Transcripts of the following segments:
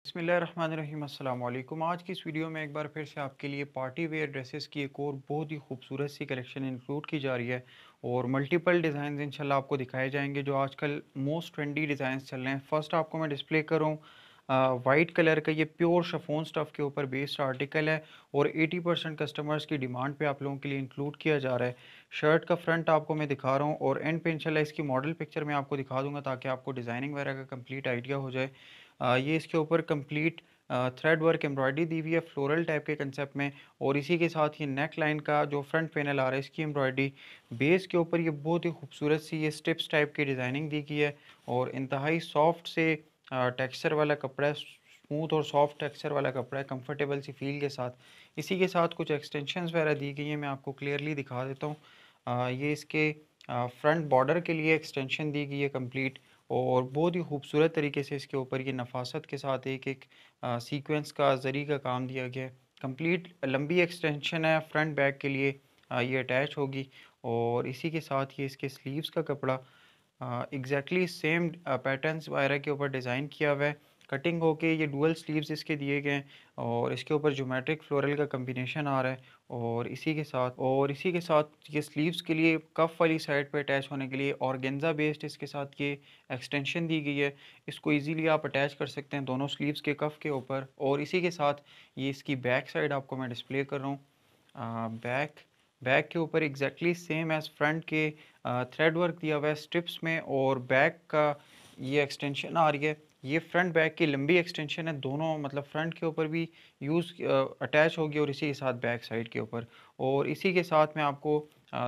बिस्मिल्लाहिर्रहमानिर्रहीम अस्सलाम वालेकुम। आज की इस वीडियो में एक बार फिर से आपके लिए पार्टी वेयर ड्रेसेस की एक और बहुत ही खूबसूरत सी कलेक्शन इंक्लूड की जा रही है और मल्टीपल डिज़ाइन इंशाल्लाह आपको दिखाए जाएंगे जो आजकल मोस्ट ट्रेंडी डिज़ाइन चल रहे हैं। फर्स्ट आपको मैं डिस्प्ले करूँ वाइट कलर का ये प्योर शिफॉन स्टफ़ के ऊपर बेस्ड आर्टिकल है और 80% कस्टमर्स की डिमांड पे आप लोगों के लिए इंक्लूड किया जा रहा है। शर्ट का फ्रंट आपको मैं दिखा रहा हूँ और एंड पे इंशाल्लाह इसकी मॉडल पिक्चर मैं आपको दिखा दूंगा ताकि आपको डिज़ाइनिंग वगैरह का कंप्लीट आइडिया हो जाए। ये इसके ऊपर कंप्लीट थ्रेड वर्क एम्ब्रॉयडरी दी हुई है फ्लोरल टाइप के कंसेप्ट में और इसी के साथ ये नेक लाइन का जो फ्रंट पैनल आ रहा है इसकी एम्ब्रॉयडरी बेस के ऊपर ये बहुत ही खूबसूरत सी ये स्टिप्स टाइप की डिज़ाइनिंग दी गई है और इंतहाई सॉफ्ट से टेक्सचर वाला कपड़ा है, स्मूथ और सॉफ्ट टेक्सचर वाला कपड़ा है कंफर्टेबल सी फील के साथ। इसी के साथ कुछ एक्सटेंशंस वगैरह दी गई हैं, मैं आपको क्लियरली दिखा देता हूँ। ये इसके फ्रंट बॉर्डर के लिए एक्सटेंशन दी गई है कंप्लीट और बहुत ही खूबसूरत तरीके से इसके ऊपर ये नफासत के साथ एक एक सीक्वेंस का जरी का काम दिया गया है। कंप्लीट लंबी एक्सटेंशन है फ्रंट बैक के लिए, ये अटैच होगी और इसी के साथ ये इसके स्लीव्स का कपड़ा एग्जैक्टली सेम पैटर्न्स वगैरह के ऊपर डिज़ाइन किया हुआ है। कटिंग होके ये डुअल स्लीव्स इसके दिए गए हैं और इसके ऊपर ज्योमेट्रिक फ्लोरल का कम्बिनेशन आ रहा है और इसी के साथ ये स्लीव्स के लिए कफ वाली साइड पे अटैच होने के लिए ऑर्गेन्जा बेस्ड इसके साथ ये एक्सटेंशन दी गई है। इसको इजीली आप अटैच कर सकते हैं दोनों स्लीव्स के कफ के ऊपर और इसी के साथ ये इसकी बैक साइड आपको मैं डिस्प्ले कर रहा हूँ। बैक बैक के ऊपर एग्जैक्टली सेम एज फ्रंट के थ्रेड वर्क दिया हुआ है स्ट्रिप्स में और बैक का ये एक्सटेंशन आ रही है। ये फ्रंट बैक की लंबी एक्सटेंशन है, दोनों मतलब फ्रंट के ऊपर भी यूज़ अटैच होगी और इसी के साथ बैक साइड के ऊपर। और इसी के साथ मैं आपको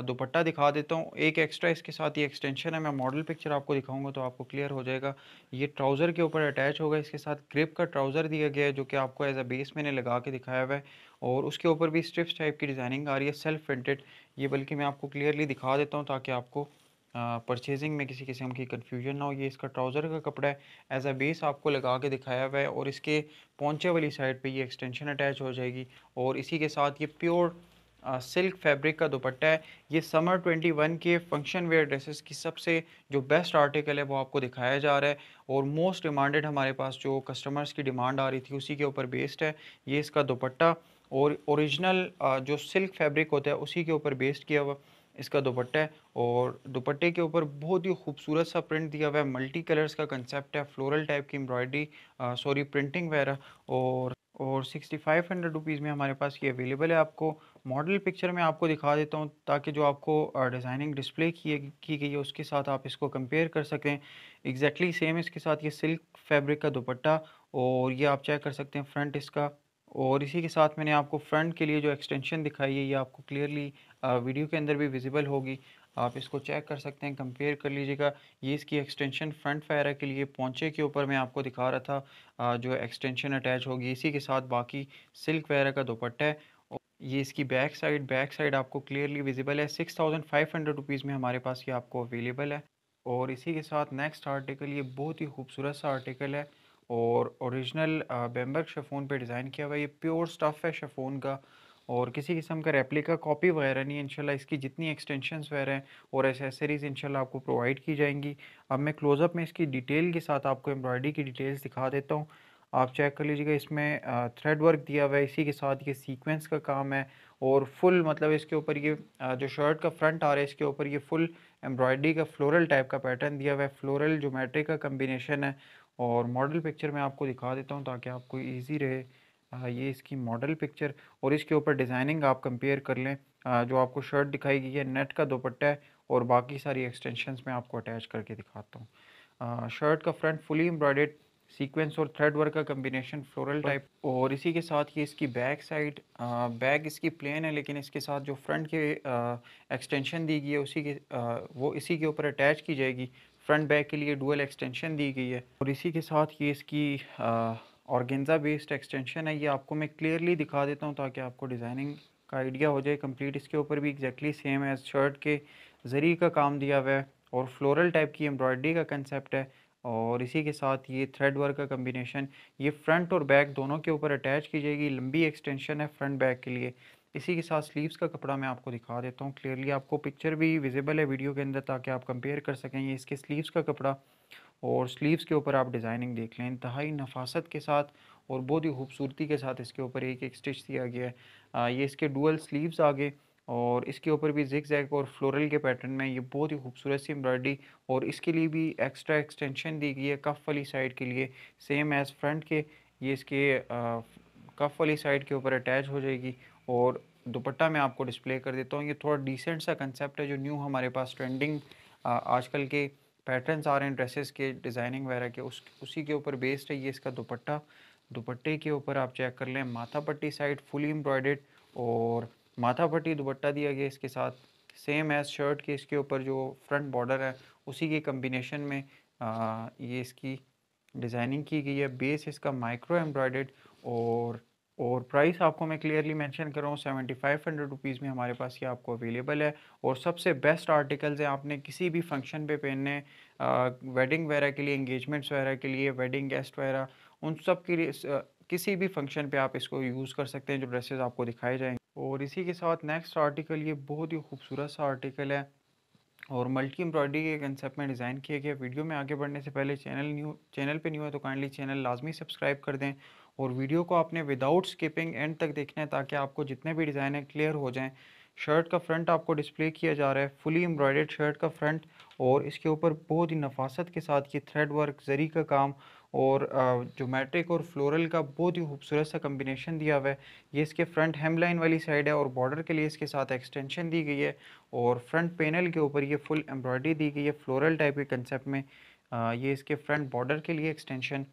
दुपट्टा दिखा देता हूँ एक एक्स्ट्रा इसके साथ ये एक्सटेंशन है। मैं मॉडल पिक्चर आपको दिखाऊंगा तो आपको क्लियर हो जाएगा। ये ट्राउज़र के ऊपर अटैच होगा, इसके साथ ग्रिप का ट्राउज़र दिया गया है जो कि आपको एज अ बेस मैंने लगा के दिखाया हुआ है और उसके ऊपर भी स्ट्रिप्स टाइप की डिज़ाइनिंग आ रही है सेल्फ प्रिंटेड। ये बल्कि मैं आपको क्लियरली दिखा देता हूँ ताकि आपको परचेजिंग में किसी किस्म की कन्फ्यूजन ना हो। ये इसका ट्राउज़र का कपड़ा है, एज अ बेस आपको लगा के दिखाया हुआ है और इसके पोंचे वाली साइड पे ये एक्सटेंशन अटैच हो जाएगी और इसी के साथ ये प्योर सिल्क फैब्रिक का दुपट्टा है। ये समर 21 के फंक्शन वेयर ड्रेसेस की सबसे जो बेस्ट आर्टिकल है वो आपको दिखाया जा रहा है और मोस्ट डिमांडेड हमारे पास जो कस्टमर्स की डिमांड आ रही थी उसी के ऊपर बेस्ड है। ये इसका दुपट्टा और ओरिजिनल जो सिल्क फैब्रिक होता है उसी के ऊपर बेस्ड किया हुआ इसका दुपट्टा है और दुपट्टे के ऊपर बहुत ही खूबसूरत सा प्रिंट दिया हुआ है। मल्टी कलर्स का कंसेप्ट है, फ्लोरल टाइप की एम्ब्रॉयडरी सॉरी प्रिंटिंग वगैरह और 6500 रुपीज़ में हमारे पास ये अवेलेबल है। आपको मॉडल पिक्चर में आपको दिखा देता हूँ ताकि जो आपको डिज़ाइनिंग डिस्प्ले की गई है उसके साथ आप इसको कंपेयर कर सकें। एग्जैक्टली सेम इसके साथ ये सिल्क फैब्रिक का दुपट्टा और ये आप चेक कर सकते हैं फ्रंट इसका। और इसी के साथ मैंने आपको फ्रंट के लिए जो एक्सटेंशन दिखाई है ये आपको क्लियरली वीडियो के अंदर भी विजिबल होगी। आप इसको चेक कर सकते हैं, कंपेयर कर लीजिएगा। ये इसकी एक्सटेंशन फ्रंट फायरा के लिए पोंचे के ऊपर मैं आपको दिखा रहा था, जो एक्सटेंशन अटैच होगी इसी के साथ बाकी सिल्क वगैरह का दुपट्टा है। और ये इसकी बैक साइड आपको क्लियरली विजिबल है। 6500 रुपीज़ में हमारे पास ये आपको अवेलेबल है। और इसी के साथ नेक्स्ट आर्टिकल ये बहुत ही खूबसूरत सा आर्टिकल है और ओरिजिनल बैम्बर्ग शिफॉन पे डिज़ाइन किया हुआ है। ये प्योर स्टफ़ है शिफॉन का और किसी किस्म का रेप्लिका कॉपी वगैरह नहीं है। इंशाल्लाह इसकी जितनी एक्सटेंशंस वगैरह हैं और एसेसरीज़ इंशाल्लाह आपको प्रोवाइड की जाएंगी। अब मैं क्लोज़अप में इसकी डिटेल के साथ आपको एम्ब्रॉयडरी की डिटेल्स दिखा देता हूँ, आप चेक कर लीजिएगा। इसमें थ्रेड वर्क दिया हुआ है, इसी के साथ ये सीक्वेंस का काम है और फुल मतलब इसके ऊपर ये जो शर्ट का फ्रंट आ रहा है इसके ऊपर ये फुल एम्ब्रॉयडरी का फ्लोरल टाइप का पैटर्न दिया हुआ है, फ्लोरल ज्योमेट्री का कम्बिनेशन है। और मॉडल पिक्चर मैं आपको दिखा देता हूँ ताकि आपको ईजी रहे। ये इसकी मॉडल पिक्चर और इसके ऊपर डिज़ाइनिंग आप कंपेयर कर लें। जो आपको शर्ट दिखाई गई है नेट का दुपट्टा है और बाकी सारी एक्सटेंशंस मैं आपको अटैच करके दिखाता हूँ। शर्ट का फ्रंट फुली एम्ब्रॉयडर्ड सीक्वेंस और थ्रेड वर्क का कम्बिनेशन फ्लोरल टाइप और इसी के साथ ये इसकी बैक साइड, बैक इसकी प्लेन है लेकिन इसके साथ जो फ्रंट के एक्सटेंशन दी गई है वो इसी के ऊपर अटैच की जाएगी। फ्रंट बैक के लिए डुअल एक्सटेंशन दी गई है और इसी के साथ ये इसकी ऑर्गेन्जा बेस्ड एक्सटेंशन है। ये आपको मैं क्लियरली दिखा देता हूँ ताकि आपको डिज़ाइनिंग का आइडिया हो जाए कंप्लीट। इसके ऊपर भी एग्जैक्टली सेम एज शर्ट के जरी का काम दिया हुआ है और फ्लोरल टाइप की एम्ब्रॉयडरी का कंसेप्ट है और इसी के साथ ये थ्रेड वर्क का कम्बिनेशन ये फ्रंट और बैक दोनों के ऊपर अटैच की जाएगी। लंबी एक्सटेंशन है फ्रंट बैक के लिए। इसी के साथ स्लीव्स का कपड़ा मैं आपको दिखा देता हूँ क्लियरली, आपको पिक्चर भी विजिबल है वीडियो के अंदर ताकि आप कंपेयर कर सकें। ये इसके स्लीव्स का कपड़ा और स्लीव्स के ऊपर आप डिज़ाइनिंग देख लें, इंतहाई नफासत के साथ और बहुत ही खूबसूरती के साथ इसके ऊपर एक एक स्टिच दिया गया है। ये इसके डुअल स्लीव्स आगे और इसके ऊपर भी जिग जैग और फ्लोरल के पैटर्न में ये बहुत ही खूबसूरत सी एम्ब्रॉयडरी, और इसके लिए भी एक्स्ट्रा एक्सटेंशन दी गई है कफ वाली साइड के लिए, सेम एज़ फ्रंट के। ये इसके कफ वाली साइड के ऊपर अटैच हो जाएगी। और दुपट्टा मैं आपको डिस्प्ले कर देता हूँ। ये थोड़ा डिसेंट सा कंसेप्ट है जो न्यू हमारे पास ट्रेंडिंग आजकल के पैटर्न्स आ रहे हैं ड्रेसेस के डिज़ाइनिंग वगैरह के, उसी के ऊपर बेस्ड है ये इसका दुपट्टा। दुपट्टे के ऊपर आप चेक कर लें, माथा पट्टी साइड फुली एम्ब्रॉयडेड और माथा पट्टी दुपट्टा दिया गया इसके साथ, सेम एज शर्ट के इसके ऊपर जो फ्रंट बॉर्डर है उसी के कम्बिनेशन में ये इसकी डिज़ाइनिंग की गई है। बेस इसका माइक्रो एम्ब्रॉयडेड और प्राइस आपको मैं क्लियरली मेंशन कर रहा हूँ, 7500 रुपीज़ में हमारे पास ये आपको अवेलेबल है। और सबसे बेस्ट आर्टिकल्स हैं, आपने किसी भी फंक्शन पे पहनने, वेडिंग वगैरह के लिए, इंगेजमेंट्स वगैरह के लिए, वेडिंग गेस्ट वगैरह, उन सब के लिए किसी भी फंक्शन पे आप इसको यूज़ कर सकते हैं जो ड्रेसेस आपको दिखाए जाएंगे। और इसी के साथ नेक्स्ट आर्टिकल, ये बहुत ही खूबसूरत सा आर्टिकल है और मल्टी एम्ब्रॉयडरी के कंसेप्ट में डिज़ाइन किया गया। वीडियो में आगे बढ़ने से पहले चैनल पे न्यू है तो काइंडली चैनल लाजमी सब्सक्राइब कर दें और वीडियो को आपने विदाउट स्किपिंग एंड तक देखना है ताकि आपको जितने भी डिज़ाइन है क्लियर हो जाएं। शर्ट का फ्रंट आपको डिस्प्ले किया जा रहा है, फुली एम्ब्रॉयडर्ड शर्ट का फ्रंट, और इसके ऊपर बहुत ही नफासत के साथ ये थ्रेड वर्क, जरी का काम और ज्योमेट्रिक और फ्लोरल का बहुत ही खूबसूरत सा कम्बिनेशन दिया हुआ है। ये इसके फ्रंट हेम लाइन वाली साइड है और बॉर्डर के लिए इसके साथ एक्सटेंशन दी गई है और फ्रंट पैनल के ऊपर ये फुल एम्ब्रॉयडरी दी गई है फ्लोरल टाइप के कंसेप्ट में। ये इसके फ्रंट बॉर्डर के लिए एक्सटेंशन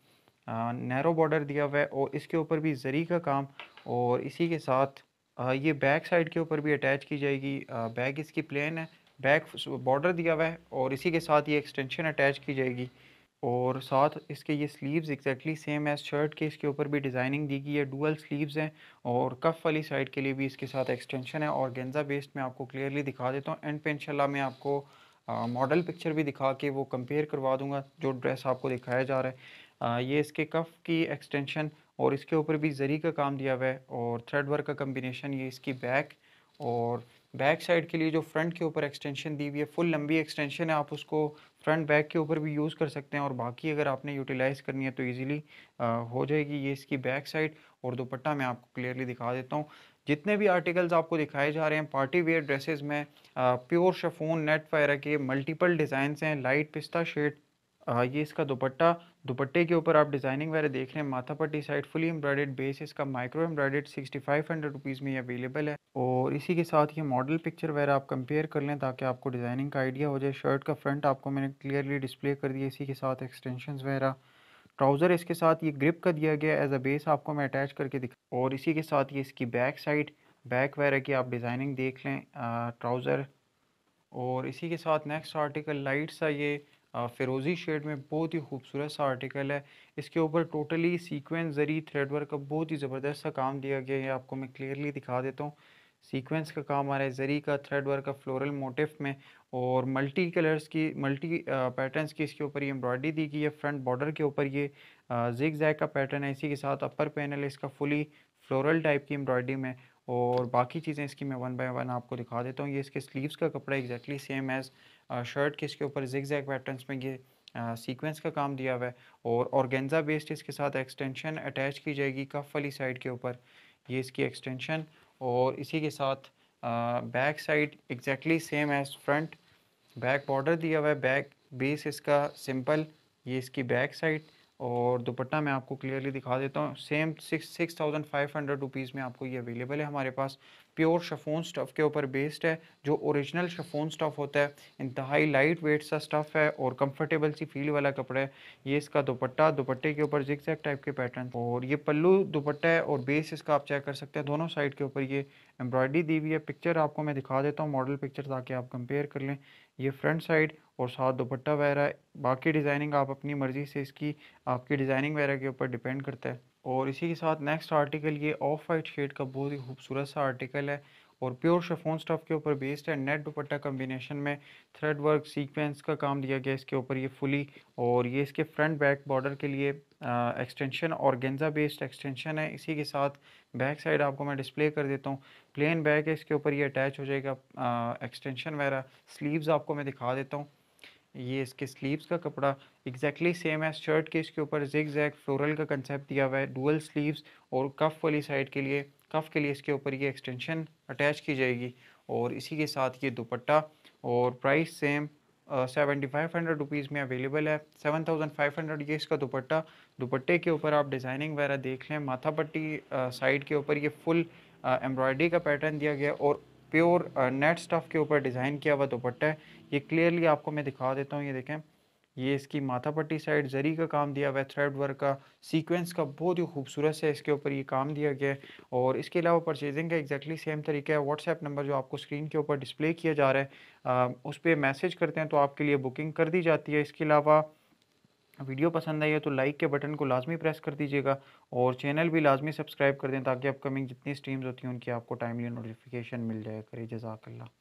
नैरो बॉर्डर दिया हुआ है और इसके ऊपर भी जरी का काम, और इसी के साथ ये बैक साइड के ऊपर भी अटैच की जाएगी। बैक इसकी प्लेन है, बैक बॉर्डर दिया हुआ है और इसी के साथ ये एक्सटेंशन अटैच की जाएगी। और साथ इसके ये sleeves exactly same as shirt के इसके ऊपर भी डिज़ाइनिंग दी गई है, डुअल स्लीव्स हैं और कफ वाली साइड के लिए भी इसके साथ एक्सटेंशन है। और गेंजा बेस्ड में आपको क्लियरली दिखा देता हूँ, एंड पे इंशाल्लाह मैं आपको मॉडल पिक्चर भी दिखा के वो कंपेयर करवा दूंगा जो ड्रेस आपको दिखाया जा रहा है। ये इसके कफ की एक्सटेंशन और इसके ऊपर भी जरी का काम दिया हुआ है और थ्रेड वर्क का कम्बिनेशन। ये इसकी बैक और बैक साइड के लिए जो फ्रंट के ऊपर एक्सटेंशन दी हुई है, फुल लंबी एक्सटेंशन है, आप उसको फ्रंट बैक के ऊपर भी यूज़ कर सकते हैं और बाकी अगर आपने यूटिलाइज़ करनी है तो इजीली हो जाएगी। ये इसकी बैक साइड और दुपट्टा मैं आपको क्लियरली दिखा देता हूँ। जितने भी आर्टिकल्स आपको दिखाए जा रहे हैं पार्टी वेयर ड्रेसेस में, प्योर शिफॉन नेट वगैरह के मल्टीपल डिज़ाइंस हैं, लाइट पिस्ता शेड। ये इसका दुपट्टा, दुपट्टे के ऊपर आप डिज़ाइनिंग वगैरह देख रहे हैं, माथा पट्टी साइड फुली एम्ब्रॉयडेड, बेस इसका माइक्रो एम्ब्रॉयडेड, 6500 रुपीज़ में ये अवेलेबल है। और इसी के साथ ये मॉडल पिक्चर वगैरह आप कंपेयर कर लें ताकि आपको डिज़ाइनिंग का आइडिया हो जाए। शर्ट का फ्रंट आपको मैंने क्लियरली डिस्प्ले कर दिया, इसी के साथ एक्सटेंशंस वगैरह। ट्राउज़र इसके साथ ये ग्रिप का दिया गया एज अ बेस, आपको मैं अटैच करके दिखा, और इसी के साथ ये इसकी बैक साइड, बैक वगैरह की आप डिज़ाइनिंग देख लें ट्राउज़र। और इसी के साथ नेक्स्ट आर्टिकल लाइट सा ये फ़िरोज़ी शेड में बहुत ही खूबसूरत सा आर्टिकल है। इसके ऊपर टोटली सीक्वेंस जरी थ्रेड वर्क का बहुत ही ज़बरदस्त सा काम दिया गया है, आपको मैं क्लियरली दिखा देता हूँ। सीक्वेंस का काम आ रहा है, जरी का, थ्रेड वर्क का, फ्लोरल मोटिफ में, और मल्टी कलर्स की, मल्टी पैटर्न्स की इसके ऊपर ये एम्ब्रॉयडरी दी गई है। फ्रंट बॉर्डर के ऊपर ये जिग जैग का पैटर्न है, इसी के साथ अपर पैनल इसका फुली फ्लोरल टाइप की एम्ब्रॉयडरी में। और बाकी चीज़ें इसकी मैं वन बाय वन आपको दिखा देता हूँ। ये इसके स्लीव्स का कपड़ा एग्जैक्टली सेम एज़ शर्ट के, इसके ऊपर जिग जैग पैटर्न्स में ये सीक्वेंस का काम दिया हुआ है और ऑर्गेन्जा बेस्ड इसके साथ एक्सटेंशन अटैच की जाएगी कफ वाली साइड के ऊपर। ये इसकी एक्सटेंशन और इसी के साथ back side exactly same as front, back border दिया हुआ है, बैक बेस इसका सिंपल। ये इसकी बैक साइड और दुपट्टा मैं आपको क्लियरली दिखा देता हूँ, सेम 6500 रुपीज़ में आपको ये अवेलेबल है हमारे पास। प्योर शिफॉन स्टफ़ के ऊपर बेस्ड है, जो ओरिजिनल शिफॉन स्टफ़ होता है, इंतहाई लाइट वेट सा स्टफ़ है और कंफर्टेबल सी फील वाला कपड़ा है। ये इसका दुपट्टा, दुपट्टे के ऊपर जिग जैग टाइप के पैटर्न, और ये पल्लू दुपट्टा है और बेस इसका आप चेक कर सकते हैं, दोनों साइड के ऊपर ये एम्ब्रॉयडरी दी हुई है। पिक्चर आपको मैं दिखा देता हूँ, मॉडल पिक्चर, ताकि आप कंपेयर कर लें। ये फ्रंट साइड और साथ दुपट्टा वगैरह, बाकी डिज़ाइनिंग आप अपनी मर्ज़ी से, इसकी आपकी डिज़ाइनिंग वगैरह के ऊपर डिपेंड करता है। और इसी के साथ नेक्स्ट आर्टिकल, ये ऑफ वाइट शेड का बहुत ही खूबसूरत सा आर्टिकल है और प्योर शिफॉन स्टफ़ के ऊपर बेस्ड है। नेट दुपट्टा कम्बिनेशन में थ्रेड वर्क सीक्वेंस का काम दिया गया इसके ऊपर ये फुली, और ये इसके फ्रंट बैक बॉर्डर के लिए एक्सटेंशन और गेंजा बेस्ड एक्सटेंशन है। इसी के साथ बैक साइड आपको मैं डिस्प्ले कर देता हूँ, प्लेन बैक है, इसके ऊपर ये अटैच हो जाएगा एक्सटेंशन वगैरह। स्लीव्स आपको मैं दिखा देता हूँ, ये इसके स्लीव्स का कपड़ा एग्जैक्टली सेम है शर्ट के, इसके ऊपर जिग जैग फ्लोरल का कंसेप्ट दिया हुआ है, डुअल स्लीव्स और कफ वाली साइड के लिए, कफ के लिए इसके ऊपर ये एक्सटेंशन अटैच की जाएगी और इसी के साथ ये दुपट्टा। और प्राइस सेम 7500 रुपीज़ में अवेलेबल है। 7500 ये इसका दुपट्टा। दुपट्टे के ऊपर आप डिज़ाइनिंग वगैरह देख लें, माथा पट्टी साइड के ऊपर ये फुल एम्ब्रॉयडरी का पैटर्न दिया गया और प्योर नेट स्टफ के ऊपर डिज़ाइन किया हुआ दुपट्टा है। ये क्लियरली आपको मैं दिखा देता हूँ, ये देखें, ये इसकी माथा पट्टी साइड जरी का काम दिया हुआ है, थ्रेड वर्क का, सीक्वेंस का बहुत ही खूबसूरत से इसके ऊपर ये काम दिया गया है। और इसके अलावा परचेजिंग का एग्जैक्टली सेम तरीका है। व्हाट्सएप नंबर जो आपको स्क्रीन के ऊपर डिस्प्ले किया जा रहा है उस पर मैसेज करते हैं तो आपके लिए बुकिंग कर दी जाती है। इसके अलावा वीडियो पसंद आई है तो लाइक के बटन को लाजमी प्रेस कर दीजिएगा और चैनल भी लाजमी सब्सक्राइब कर दें ताकि अपकमिंग जितनी स्ट्रीम्स होती हैं उनकी आपको टाइमली नोटिफिकेशन मिल जाया करे। जज़ाकल्लाह।